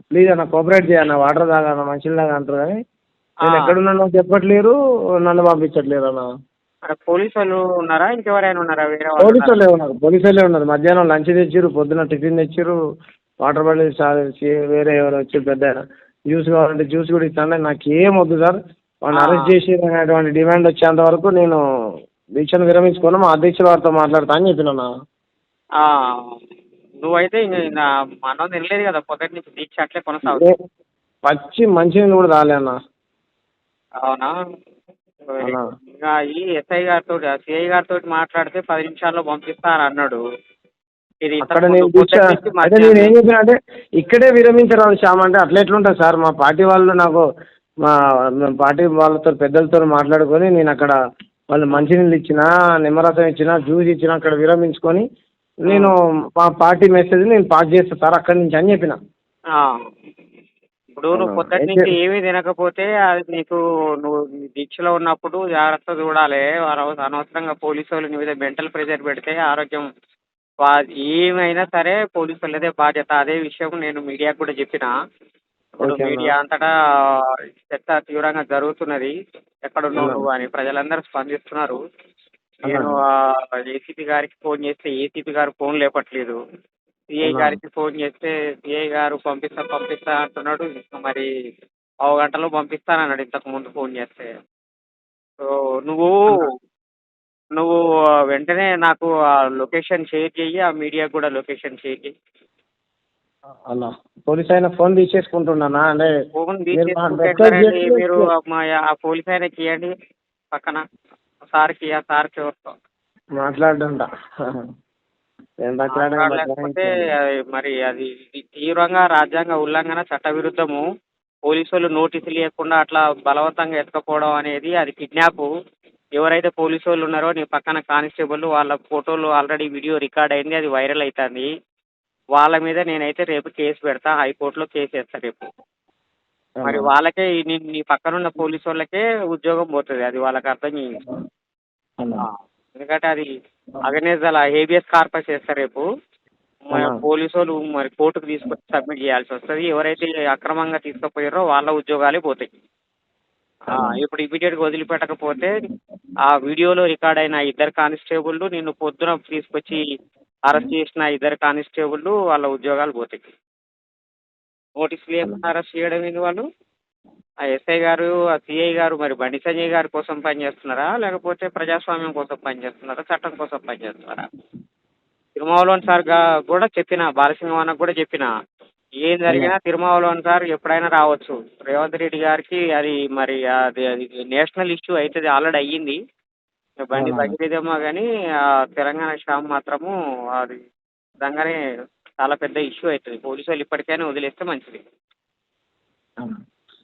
Please అన్న cooperate చేయన్న, water తాగన్న, మంచినీళ్ళు తాగా అంటారు కానీ ఆ, నేను ఎక్కడున్నానో చెప్పట్లేరు, నన్ను పంపించట్లేరు అన్న. అక్కడ పోలీసు వాళ్ళు ఉన్నారా, ఇంకెవరైనా ఉన్నారా, వేరే వాళ్ళు పోలీసు ఉన్నారా? వాళ్ళే ఉన్నారు, పోలీసు వాళ్ళే ఉన్నారు. మధ్యాహ్నం లంచ్ తెచ్చిర్రు, పొద్దున టిఫిన్ తెచ్చిర్రు, వాటర్ బాటిల్ వేరే ఎవరు వచ్చి పెద్ద ఆయన జ్యూస్ కావాలంటే జ్యూస్ కూడా ఇస్తాను. నాకు ఏం వద్దు సార్, ఆ, వాడిని అరెస్ట్ చేసి అనేటువంటి డిమాండ్ వచ్చేంత వరకు నేను దీక్షను విరమించుకొని మా అధ్యక్షుల వారితో మాట్లాడతా అని చెప్పిన. ఆ. నువ్వైతే ఇంకా మనం తినలేదు కదా పొద్దుటి నుంచి, దీక్ష అట్లే కొనసాగుతుంది. పచ్చి మంచినీళ్ళు కూడా తాగలే అన్న. అవునా? అన్న ఇంకా ఈ ఎస్ఐ గారితో సిఐ గారితో మాట్లాడితే 10 నిమిషాల్లో పంపిస్తా అని అన్నాడు. ఇది అక్కడ ఇంతకు ముందు నేను దీక్ష పొద్దుటి నుంచి అయితే నేను ఏం మధ్యాహ్నం. చెప్పిన అంటే ఇక్కడే విరమించరాదు శ్యామ్ అంటే అట్లా ఎట్లుంటుంది సార్, మా పార్టీ వాళ్ళు నాకు మా పార్టీ వాళ్ళతో పెద్దలతో మాట్లాడుకొని నేను అక్కడ వాళ్ళు మంచినీళ్ళు ఇచ్చినా, నిమ్మరసం ఇచ్చినా, జ్యూస్ ఇచ్చినా అక్కడ విరమించుకొని నేను మా పార్టీ మెసేజ్ నేను పాస్ చేస్తా సార్ అక్కడి నుంచి అని చెప్పిన. ఆ. ఇప్పుడు అవునా నువ్వు పొద్దుటి ఏం నుంచి ఏమీ తినకపోతే అది నీకు, నువ్వు నీ దీక్షలో ఉన్నప్పుడు జాగ్రత్త చూడాలి. అనవసరంగా పోలీసు వాళ్ళు నీ మీద మెంటల్ ప్రెషర్ పెడితే ఆరోగ్యం ఏమైనా సరే పోలీసు వాళ్ళదే బాధ్యత. అదే విషయం నేను మీడియాకు కూడా చెప్పిన. ఇప్పుడు ఓకే అన్న. మీడియా అంతటా చర్చ తీవ్రంగా జరుగుతున్నది. ఎక్కడున్నావు అన్న నువ్వు అని ప్రజలందరూ స్పందిస్తున్నారు. అన్న నేను ఏసీపీ గారికి ఫోన్ చేస్తే ఏసీపీ గారు ఫోన్ లేపట్లేదు. సిఐ అన్న గారికి ఫోన్ చేస్తే సిఐ గారు పంపిస్తా పంపిస్తా అంటున్నాడు. మరి పావు గంటలో పంపిస్తానన్నాడు ఇంతకు ముందు ఫోన్ చేస్తే. సో నువ్వు అన్న నువ్వు వెంటనే నాకు ఆ లొకేషన్ షేర్ చెయ్యి, ఆ మీడియాకు కూడా లొకేషన్ షేర్ చెయ్యి. అన్న పోలీస్ అయినా ఫోన్ తీసేసుకుంటున్నానా అంటే ఫోన్ మీరు మా తీసేసుకుంటే వెబ్సైట్ ఎట్లానండి, మీరు చేసి ఆ పోలీస్ ఆయనకి ఇవ్వండి పక్కన, సార్కి, ఆ సార్కి వస్తాం. మాట్లాడంట ఏం మాట్లాడలేకపోతే మరి అది తీవ్రంగా రాజ్యాంగ ఉల్లంఘన, చట్టవిరుద్ధము. పోలీసు వాళ్ళు నోటీసులు ఇవ్వకుండా అట్లా బలవంతంగా ఎత్తుకపోవడం అనేది అది కిడ్నాప్. ఎవరైతే పోలీసు వాళ్ళు ఉన్నారో నీ పక్కన కానిస్టేబుల్, వాళ్ళ ఫోటోలు ఆల్రెడీ వీడియో రికార్డ్ అయింది, అది వైరల్ అవుతుంది. వాళ్ళ మీద నేనైతే రేపు కేసు పెడతా, హైకోర్టులో కేసు వేస్తా రేపు. మరి అన్న వాళ్ళకే నీ పక్కనున్న పోలీసు వాళ్ళకే ఉద్యోగం పోతుంది, అది వాళ్ళకి అర్థం చేయించు. అన్న ఆ, ఎందుకంటే అది అగనేజ్ అలా హేబియస్ కార్పస్ చేస్తారు రేపు. అన్న పోలీసు వాళ్ళు మరి కోర్టుకు తీసుకొచ్చి సబ్మిట్ చేయాల్సి వస్తుంది. ఎవరైతే అక్రమంగా తీసుకుపోయారో వాళ్ళ ఉద్యోగాలే పోతాయి. అన్న ఇప్పుడు ఇమీడియట్గా వదిలిపెట్టకపోతే ఆ వీడియోలో రికార్డ్ అయిన ఇద్దరు కానిస్టేబుల్, నిన్ను పొద్దున తీసుకొచ్చి అరెస్ట్ చేసిన ఇద్దరు కానిస్టేబుల్ వాళ్ళ ఉద్యోగాలు పోతాయి. నోటీస్ లేకుండా అరెస్ట్ చేయడం ఏంది వాళ్ళు? ఆ ఎస్ఐ గారు, ఆ సిఐ గారు మరి బండి సంజయ్ గారి కోసం పనిచేస్తున్నారా, లేకపోతే ప్రజాస్వామ్యం కోసం పనిచేస్తున్నారా, చట్టం కోసం పనిచేస్తున్నారా? తిరుమావళవన్ సార్ కూడా చెప్పిన, బాలసింగం అన్నకు కూడా చెప్పిన, ఏం అన్న జరిగినా తిరుమావళవన్ సార్ ఎప్పుడైనా రావచ్చు. రేవంత్ రెడ్డి గారికి అది మరి అది అది నేషనల్ ఇష్యూ అవుతుంది, ఆల్రెడీ అయ్యింది. బండి అవునా బయటదేమో కానీ తెలంగాణ శ్యామ్ మాత్రము అది నిజంగానే చాలా పెద్ద ఇష్యూ అవుతుంది. పోలీసు వాళ్ళు ఇప్పటికైనా వదిలేస్తే మంచిది.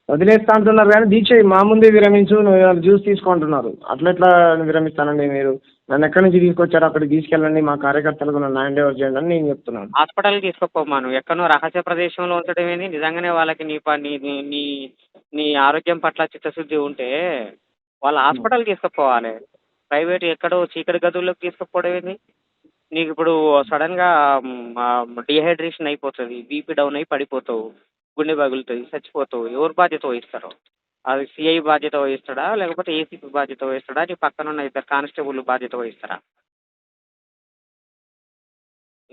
వదిలేస్తా అంటున్నారు కానీ దీక్ష మా ముందే విరమించు, నువ్వు జ్యూస్ తీసుకుంటున్నారు. అట్లా ఎట్లా విరమిస్తానండి? మీరు నన్ను ఎక్కడి నుంచి తీసుకొచ్చారో అక్కడికి తీసుకెళ్ళండి, మా కార్యకర్తలకు నన్ను హ్యాండ్ ఓవర్ చేయండి అని నేను చెప్తున్నాను. హాస్పిటల్కి తీసుకుపోమాను, ఎక్కడో రహస్య ప్రదేశంలో ఉంచడం ఏంది? నిజంగానే వాళ్ళకి నీ నీ నీ నీ నీ ఆరోగ్యం పట్ల చిత్తశుద్ధి ఉంటే వాళ్ళ హాస్పిటల్ తీసుకుపోవాలి. ప్రైవేట్ ఎక్కడో చీకటి గదుల్లోకి తీసుకుపోవడం ఏంది? నీకు ఇప్పుడు సడన్గా డిహైడ్రేషన్ అయిపోతుంది, బీపీ డౌన్ అయి పడిపోతావు, గుండె పగులుతుంది, చచ్చిపోతావు. ఎవరు బాధ్యత వహిస్తారు? అది సిఐ బాధ్యత వహిస్తాడా, లేకపోతే ఏసీపీ బాధ్యత వహిస్తాడా, నీ పక్కన ఉన్న ఇద్దరు కానిస్టేబుల్ బాధ్యత వహిస్తారా?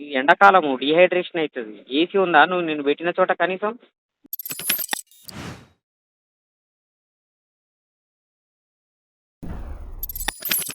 ఈ ఎండాకాలము డిహైడ్రేషన్ అవుతుంది. ఏసీ ఉందా నువ్వు నేను పెట్టిన చోట కనీసం?